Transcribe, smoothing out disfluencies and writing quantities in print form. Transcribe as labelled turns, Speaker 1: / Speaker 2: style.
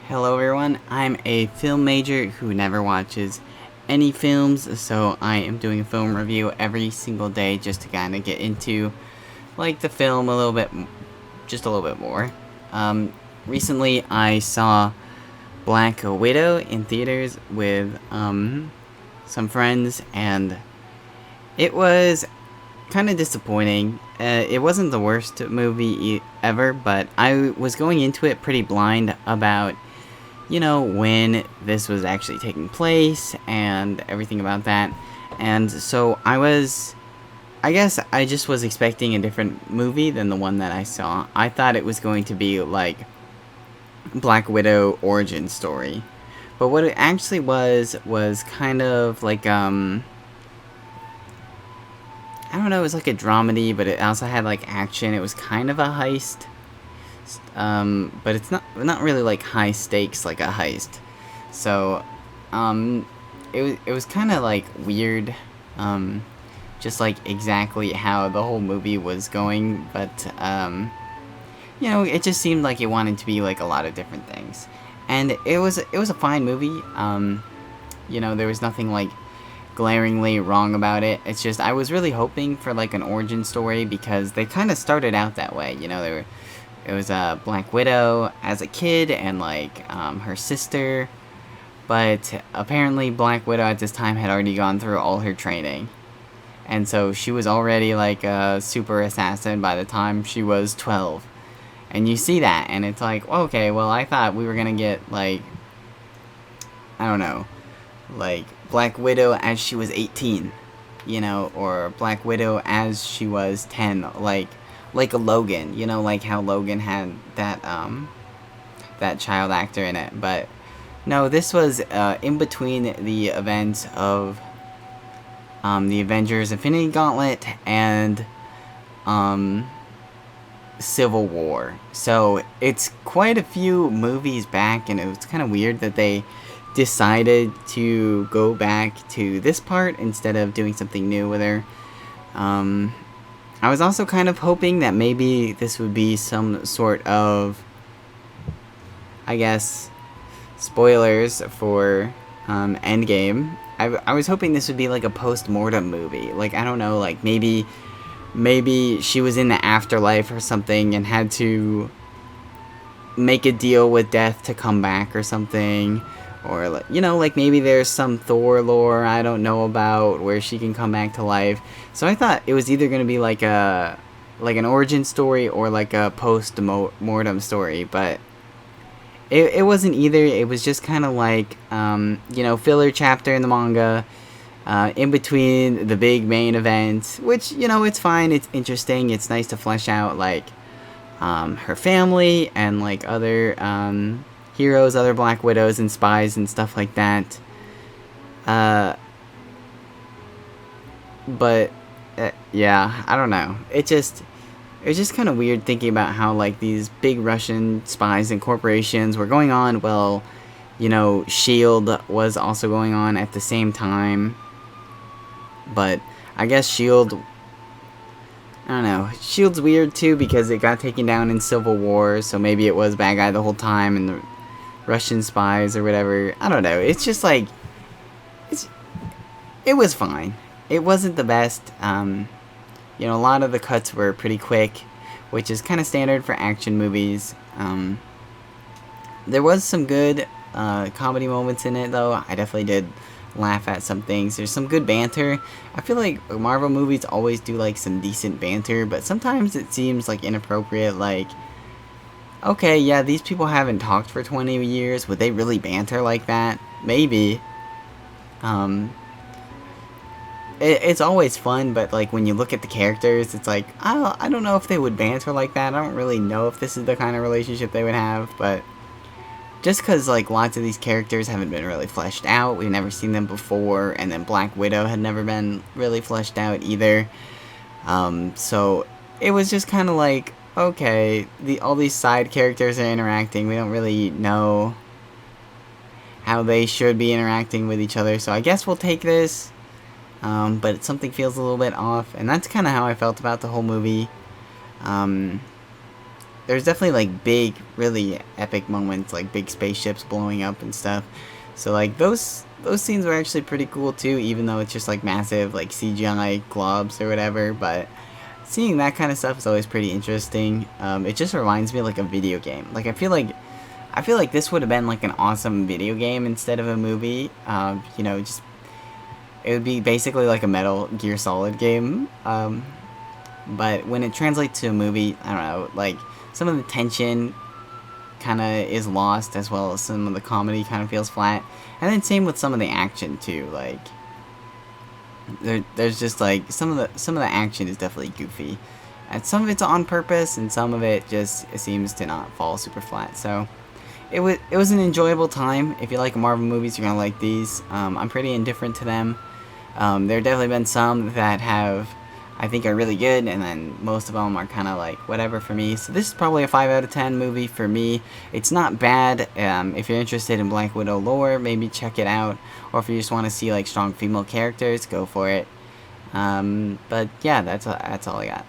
Speaker 1: Hello everyone, I'm a film major who never watches any films, so I am doing a film review every single day just to kind of get into, the film a little bit, just a little bit more. Recently I saw Black Widow in theaters with, some friends, and it was kind of disappointing. It wasn't the worst movie ever, but I was going into it pretty blind about when this was actually taking place and everything about that. And so I guess I just was expecting a different movie than the one that I saw. I thought it was going to be like Black Widow origin story. But what it actually was kind of like, I don't know, it was like a dramedy, but it also had like action. It was kind of a heist. But it's not really like high stakes like a heist. So, it was kind of like weird, just like exactly how the whole movie was going, but it just seemed like it wanted to be like a lot of different things, and it was a fine movie. There was nothing like glaringly wrong about it. It's just I was really hoping for like an origin story because they kind of started out that way. It was a Black Widow as a kid and her sister, but apparently Black Widow at this time had already gone through all her training, and so she was already like a super assassin by the time she was 12. And you see that, and it's like, okay, well, I thought we were gonna get like, I don't know, like Black Widow as she was 18, or Black Widow as she was 10, like a Logan, like how Logan had that child actor in it. But no, this was in between the events of the Avengers Infinity Gauntlet and Civil War. So it's quite a few movies back, and it was kind of weird that they decided to go back to this part instead of doing something new with her. I was also kind of hoping that maybe this would be some sort of, I guess, spoilers for Endgame. I was hoping this would be like a post-mortem movie. Like, I don't know, like maybe she was in the afterlife or something and had to make a deal with death to come back or something. Or, like maybe there's some Thor lore I don't know about where she can come back to life. So I thought it was either going to be like an origin story or like a post-mortem story. But it wasn't either. It was just kind of like, filler chapter in the manga, in between the big main event. Which, it's fine. It's interesting. It's nice to flesh out, like, her family and, like, other, heroes, other Black Widows and spies and stuff like that. But yeah, I don't know. It was just kind of weird thinking about how like these big Russian spies and corporations were going on. Well, Shield was also going on at the same time. But I guess Shield, I don't know. Shield's weird too because it got taken down in Civil War, so maybe it was bad guy the whole time and the Russian spies or whatever. I don't know. It's just like, it was fine. It wasn't the best. A lot of the cuts were pretty quick, which is kind of standard for action movies. There was some good comedy moments in it, though. I definitely did laugh at some things. There's some good banter. I feel like Marvel movies always do like some decent banter, but sometimes it seems like inappropriate. Like, okay, yeah, these people haven't talked for 20 years. Would they really banter like that? Maybe. It's always fun, but like when you look at the characters, it's like, I don't know if they would banter like that. I don't really know if this is the kind of relationship they would have, but just because like lots of these characters haven't been really fleshed out, we've never seen them before, and then Black Widow had never been really fleshed out either. So it was just kind of like, okay, all these side characters are interacting. We don't really know how they should be interacting with each other, so I guess we'll take this. But something feels a little bit off, and that's kind of how I felt about the whole movie. there's definitely like big, really epic moments, like big spaceships blowing up and stuff. So like those scenes were actually pretty cool too, even though it's just like massive like CGI globs or whatever. But seeing that kind of stuff is always pretty interesting. It just reminds me of, like, a video game. Like I feel like this would have been like an awesome video game instead of a movie. You know, just it would be basically like a Metal Gear Solid game. But when it translates to a movie, I don't know, like some of the tension kind of is lost, as well as some of the comedy kind of feels flat. And then same with some of the action too. Like there's just like some of the action is definitely goofy, and some of it's on purpose, and some of it just it seems to not fall super flat. So it was an enjoyable time. If you like Marvel movies, you're gonna like these. I'm pretty indifferent to them. There have definitely been some that I think are really good, and then most of them are kind of like whatever for me. So this is probably a 5 out of 10 movie for me. It's not bad. If you're interested in Black Widow lore, maybe check it out. Or if you just want to see like strong female characters, go for it. But yeah, that's all I got.